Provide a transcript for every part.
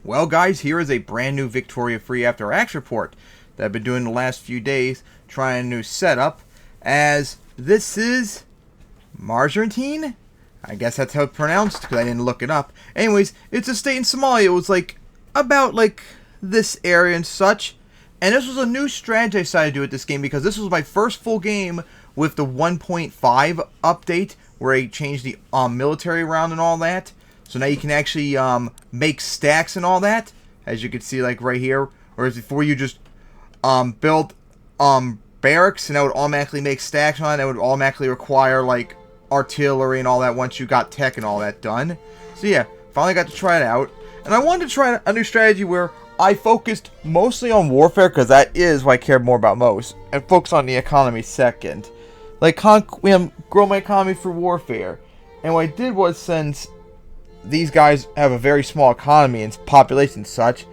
Well guys, here is a brand new Victoria Free After Action report that I've been doing the last few days, trying a new setup, as this is Majerteen? I guess that's how it's pronounced, because I didn't look it up. Anyways, it's a state in Somalia. It was about this area and such, and this was a new strategy I decided to do with this game, because this was my first full game with the 1.5 update, where I changed the military around and all that. So now you can actually make stacks and all that, as you can see right here. Whereas before you just build barracks and that would automatically make stacks on it. That would automatically require artillery and all that once you got tech and all that done. So yeah, finally got to try it out. And I wanted to try a new strategy where I focused mostly on warfare, because that is what I care more about most, and focus on the economy second. Grow my economy for warfare. And what I did was, since these guys have a very small economy and population and such,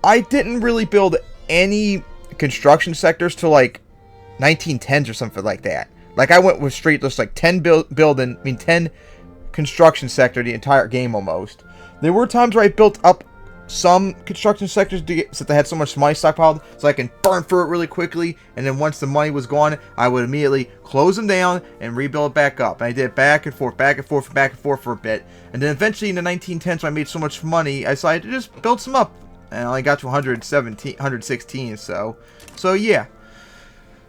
I didn't really build any construction sectors till 1910s or something like that. I went with straight just 10 10 construction sector the entire game almost. There were times where I built up some construction sectors since I had so much money stockpiled, so I can burn through it really quickly, and then once the money was gone, I would immediately close them down and rebuild it back up. And I did it back and forth for a bit, and then eventually in the 1910s, when I made so much money, I decided to just build some up, and I only got to 116. So yeah.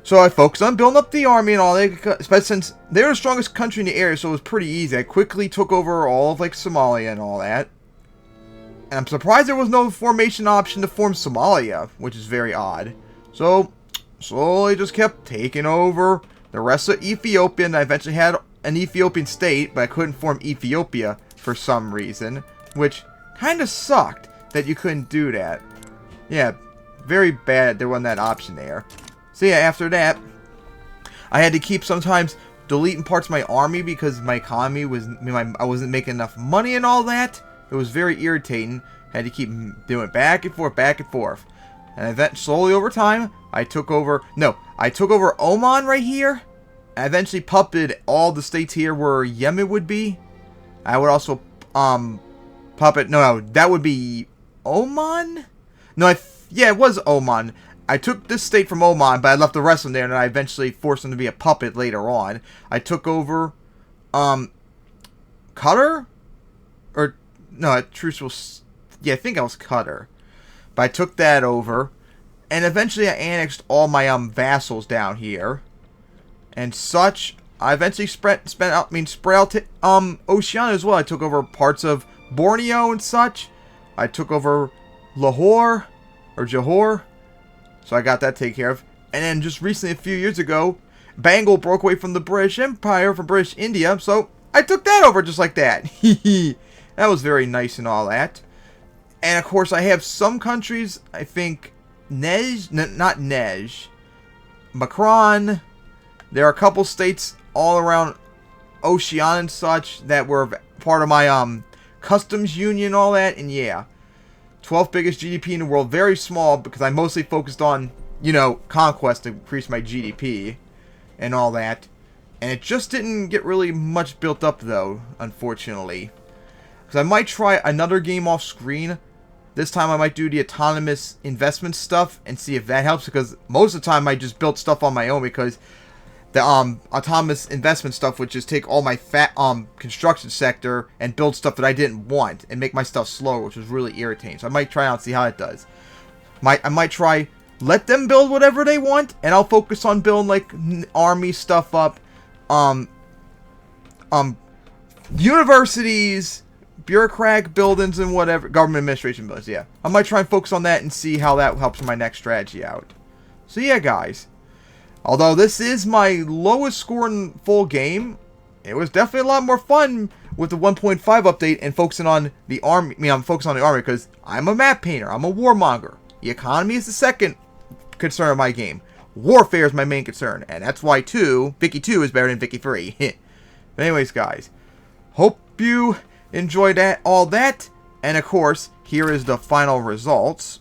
So I focused on building up the army and all that, especially since they're the strongest country in the area, so it was pretty easy. I quickly took over all of Somalia and all that. And I'm surprised there was no formation option to form Somalia, which is very odd. So, slowly just kept taking over the rest of Ethiopia, and I eventually had an Ethiopian state, but I couldn't form Ethiopia for some reason, which kind of sucked that you couldn't do that. Yeah, very bad there wasn't that option there. So yeah, after that, I had to keep sometimes deleting parts of my army because my economy was, I wasn't making enough money and all that. It was very irritating. Had to keep doing it back and forth. And then slowly over time, I took over Oman right here. I eventually puppeted all the states here where Yemen would be. I would also that would be Oman? Yeah, it was Oman. I took this state from Oman, but I left the rest of them there, and I eventually forced them to be a puppet later on. I took over Qatar? No, I think I was Qatar. But I took that over. And eventually I annexed all my vassals down here. And such. I eventually spread out to Oceania as well. I took over parts of Borneo and such. I took over Lahore. Or Johor. So I got that taken care of. And then just recently, a few years ago, Bengal broke away from the British Empire, from British India. So I took that over just like that. That was very nice and all that. And of course, I have some countries, I think, not Nej, Macron. There are a couple states all around Oceania and such that were part of my customs union and all that. And yeah, 12th biggest GDP in the world. Very small because I mostly focused on, conquest to increase my GDP and all that. And it just didn't get really much built up though, unfortunately. Because I might try another game off screen. This time I might do the autonomous investment stuff and see if that helps. Because most of the time I just built stuff on my own, because the autonomous investment stuff would just take all my fat construction sector and build stuff that I didn't want and make my stuff slower, which was really irritating. So I might try out and see how it does. I might try let them build whatever they want, and I'll focus on building army stuff up, universities, bureaucratic buildings, and whatever, government administration buildings. Yeah, I might try and focus on that and see how that helps my next strategy out. So yeah, guys. Although this is my lowest score in full game, it was definitely a lot more fun with the 1.5 update and focusing on the army. I'm focusing on the army because I'm a map painter. I'm a warmonger. The economy is the second concern of my game. Warfare is my main concern, and that's why Vicky 2 is better than Vicky 3. But anyways, guys, hope you enjoyed all that. And of course, here is the final results.